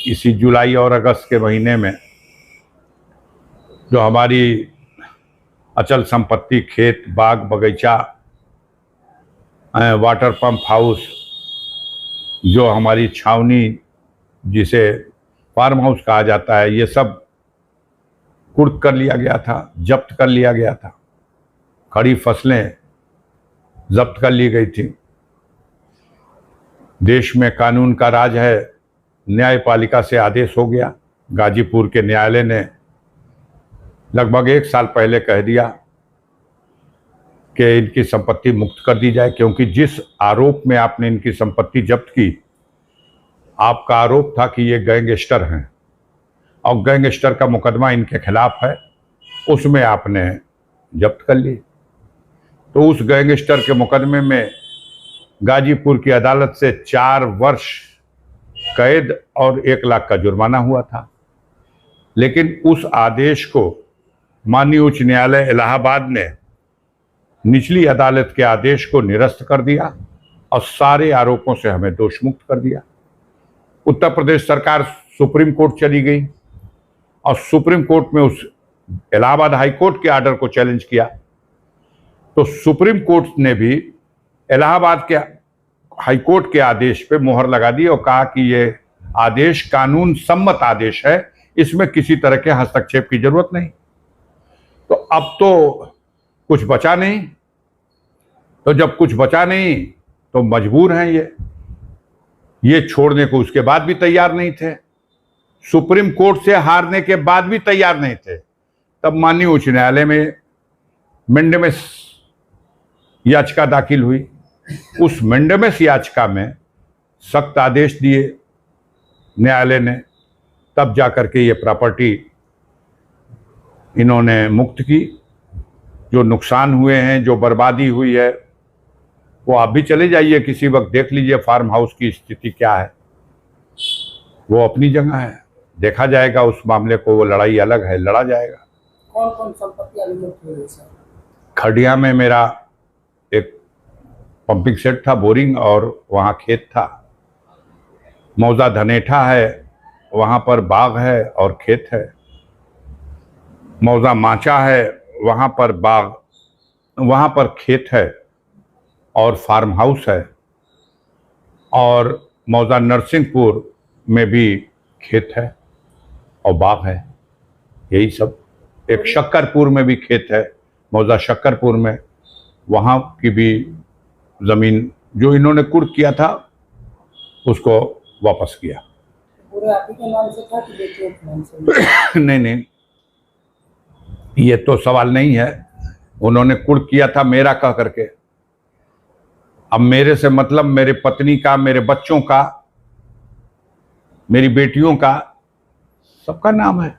इसी जुलाई और अगस्त के महीने में जो हमारी अचल संपत्ति, खेत, बाग, बगीचा, वाटर पंप हाउस, जो हमारी छावनी जिसे फार्म हाउस कहा जाता है, ये सब कुर्क कर लिया गया था, जब्त कर लिया गया था। खड़ी फसलें जब्त कर ली गई थी। देश में कानून का राज है। न्यायपालिका से आदेश हो गया। गाजीपुर के न्यायालय ने लगभग 1 साल पहले कह दिया कि इनकी संपत्ति मुक्त कर दी जाए, क्योंकि जिस आरोप में आपने इनकी संपत्ति जब्त की, आपका आरोप था कि ये गैंगस्टर हैं और गैंगस्टर का मुकदमा इनके खिलाफ है, उसमें आपने जब्त कर ली। तो उस गैंगस्टर के मुकदमे में गाजीपुर की अदालत से 4 वर्ष कैद और 1 लाख का जुर्माना हुआ था। लेकिन उस आदेश को माननीय उच्च न्यायालय इलाहाबाद ने निचली अदालत के आदेश को निरस्त कर दिया और सारे आरोपों से हमें दोषमुक्त कर दिया। उत्तर प्रदेश सरकार सुप्रीम कोर्ट चली गई और सुप्रीम कोर्ट में उस इलाहाबाद हाई कोर्ट के आर्डर को चैलेंज किया। तो सुप्रीम कोर्ट ने भी इलाहाबाद के हाई कोर्ट के आदेश पे मोहर लगा दी और कहा कि ये आदेश कानून सम्मत आदेश है, इसमें किसी तरह के हस्तक्षेप की जरूरत नहीं। तो अब तो कुछ बचा नहीं। तो जब कुछ बचा नहीं तो मजबूर हैं ये छोड़ने को उसके बाद भी तैयार नहीं थे। सुप्रीम कोर्ट से हारने के बाद भी तैयार नहीं थे। तब माननीय उच्च न्यायालय में मेंडेमिस याचिका दाखिल हुई। उस मेंडेमिस याचिका में सख्त आदेश दिए न्यायालय ने, तब जाकर के ये प्रॉपर्टी इन्होंने मुक्त की। जो नुकसान हुए हैं, जो बर्बादी हुई है, वो आप भी चले जाइए किसी वक्त, देख लीजिए फार्म हाउस की स्थिति क्या है। वो अपनी जगह है, देखा जाएगा उस मामले को। वो लड़ाई अलग है, लड़ा जाएगा। कौन कौन संपत्ति अभी मुक्त हुई है सर? खड़िया में मेरा एक पंपिंग सेट था, बोरिंग, और वहाँ खेत था। मौजा धनेठा है, वहाँ पर बाग है और खेत है। मौजा माचा है, वहाँ पर बाग, वहाँ पर खेत है और फार्म हाउस है। और मौजा नरसिंहपुर में भी खेत है और बाग है। यही सब। एक शक्करपुर में भी खेत है, मौजा शक्करपुर में, वहाँ की भी ज़मीन जो इन्होंने कुर्क किया था उसको वापस किया। पूरे आप ही के नाम से था कि बेटियों के नाम से? नहीं, ये तो सवाल नहीं है। उन्होंने कुर्क किया था मेरा कह करके। अब मेरे से मतलब मेरे पत्नी का, मेरे बच्चों का, मेरी बेटियों का, सबका नाम है।